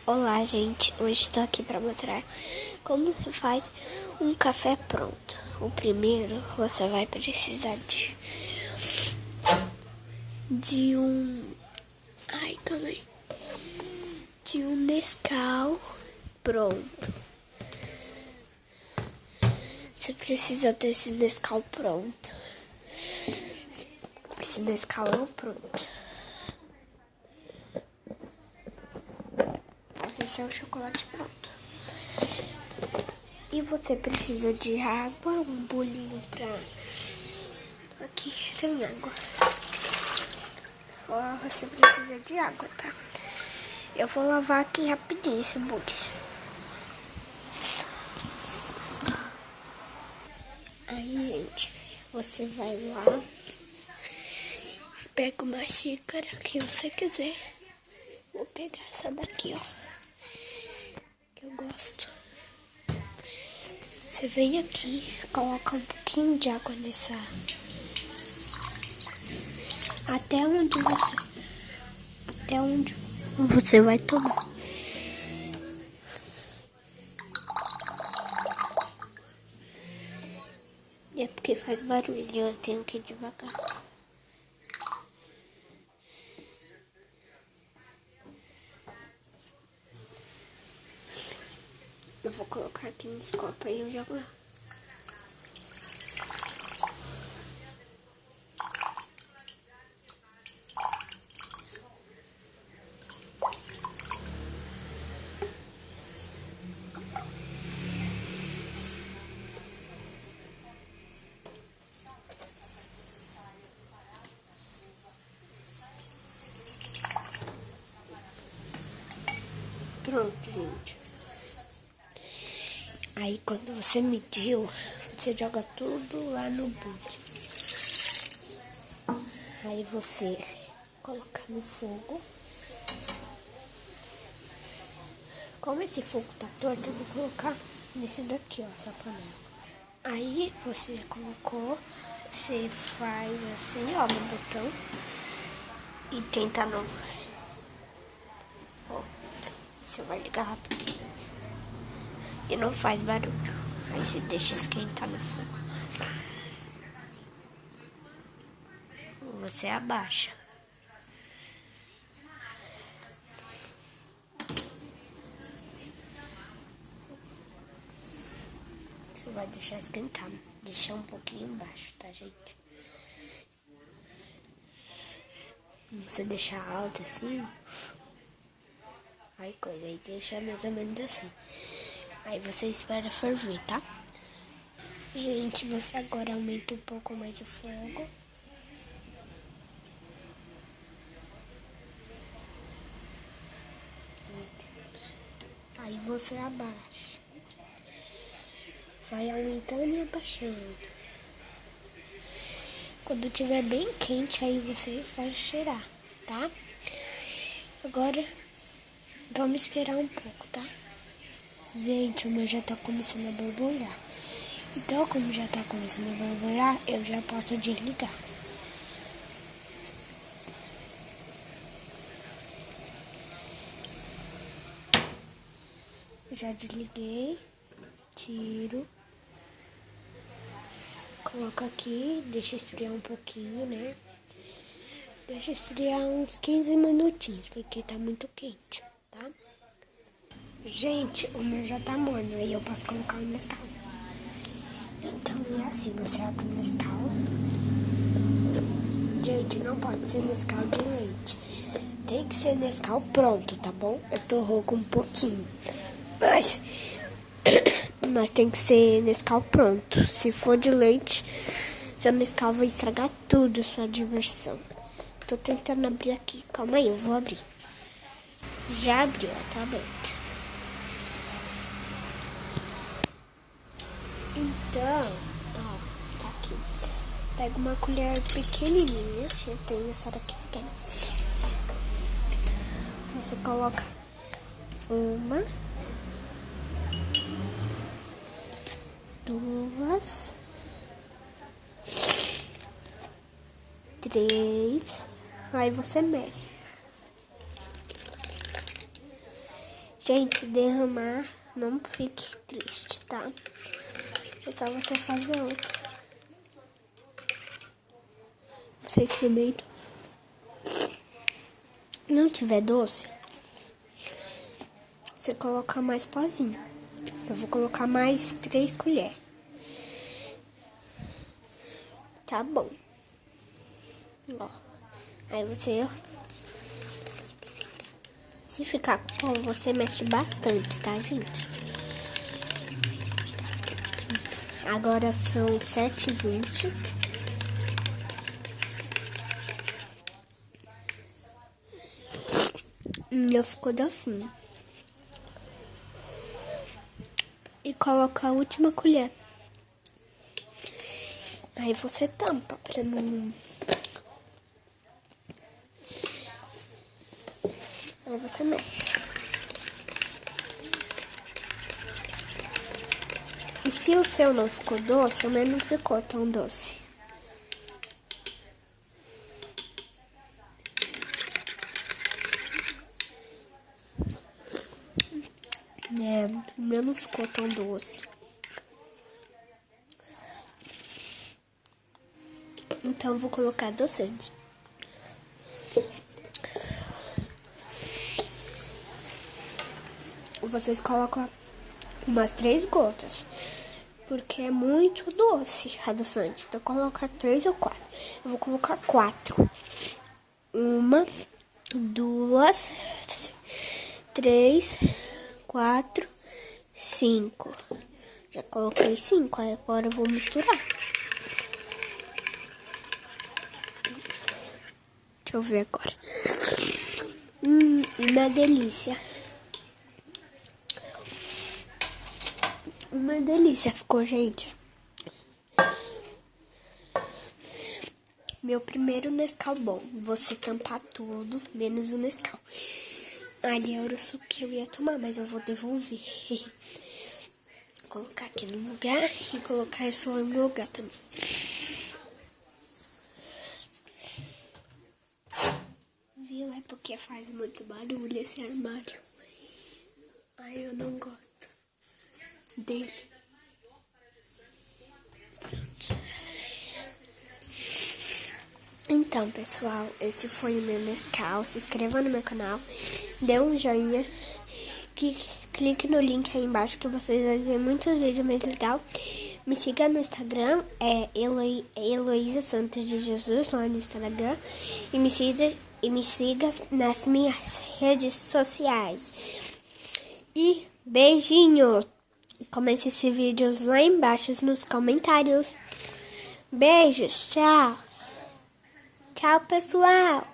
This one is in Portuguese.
Olá, gente. Hoje estou aqui para mostrar como se faz um café pronto. O primeiro, você vai precisar de um... Ai, calma aí. De um Nescau pronto. Você precisa desse Nescau pronto. Esse Nescau é o pronto. Esse é o chocolate pronto. E você precisa de água, um bolinho pra... Aqui tem água. Ó, você precisa de água, tá? Eu vou lavar aqui rapidinho esse bolinho. Aí, gente, você vai lá, pega uma xícara que você quiser. Vou pegar essa daqui, ó, que eu gosto. Você vem aqui, coloca um pouquinho de água nessa... Até onde você vai tomar. E é porque faz barulho, eu tenho que ir devagar. Eu vou colocar aqui nesse copo aí e eu jogo lá. Pronto, gente. Aí quando você mediu, você joga tudo lá no bule. Aí você coloca no fogo. Como esse fogo tá torto, eu vou colocar nesse daqui, ó, essa panela. Aí você colocou, você faz assim, ó, no botão. E tenta não. Ó, você vai ligar rápido. E não faz barulho. Aí você deixa esquentar no fogo. Você abaixa. Você vai deixar esquentar. Deixar um pouquinho embaixo, tá, gente? Você deixar alto assim. Aí coisa, aí deixa mais ou menos assim. Aí você espera ferver, tá? Gente, você agora aumenta um pouco mais o fogo. Aí você abaixa. Vai aumentando e abaixando. Quando tiver bem quente, aí você vai cheirar, tá? Agora, vamos esperar um pouco, tá? Gente, o meu já tá começando a borbulhar. Então, como já tá começando a borbulhar, eu já posso desligar. Já desliguei. Tiro. Coloco aqui, deixa esfriar um pouquinho, né? Deixa esfriar uns 15 minutinhos, porque tá muito quente, tá? Gente, o meu já tá morno, aí eu posso colocar o Nescau. Então é assim, você abre o Nescau. Gente, não pode ser Nescau de leite. Tem que ser Nescau pronto, tá bom? Eu tô rouco um pouquinho. Mas tem que ser Nescau pronto. Se for de leite, seu Nescau vai estragar tudo, sua diversão. Tô tentando abrir aqui. Calma aí, eu vou abrir. Já abriu, ó, tá aberto. Então, ó, tá aqui. Pega uma colher pequenininha. Eu tenho essa daqui pequena. Você coloca uma, duas, três. Aí você mexe. Gente, se derramar, não fique triste, tá? É só você fazer outro. Você experimenta. Não tiver doce, você coloca mais pozinho. Eu vou colocar mais 3 colheres. Tá bom. Ó. Aí você... Se ficar bom, você mexe bastante, tá, gente? Agora são 7h20. Já ficou docinho. E coloca a última colher. Aí você tampa pra não... Aí você mexe. E se o seu não ficou doce, o meu não ficou tão doce. O meu não ficou tão doce. Então eu vou colocar adoçante. Vocês colocam umas 3 gotas, porque é muito doce adoçante. Então coloca 3 ou 4. Eu vou colocar 4. 1, 2, 3, 4, 5. Já coloquei 5, aí agora eu vou misturar. Deixa eu ver agora. Uma delícia. Uma delícia ficou, gente. Meu primeiro Nescau bom. Você tampar tudo, menos o Nescau. Ali era o suco que eu ia tomar, mas eu vou devolver. Colocar aqui no lugar e colocar esse lá no lugar também. Viu? É porque faz muito barulho esse armário. Ai, eu não gosto dele. Pronto. Então, pessoal, esse foi o meu Nescau. Se inscreva no meu canal, dê um joinha, clique no link aí embaixo que vocês vão ver muitos vídeos mais legais. Me siga no Instagram, Heloísa Santos de Jesus, lá no Instagram. E me siga nas minhas redes sociais. E beijinho! Comece esses vídeos lá embaixo nos comentários. Beijos, tchau! Tchau, pessoal!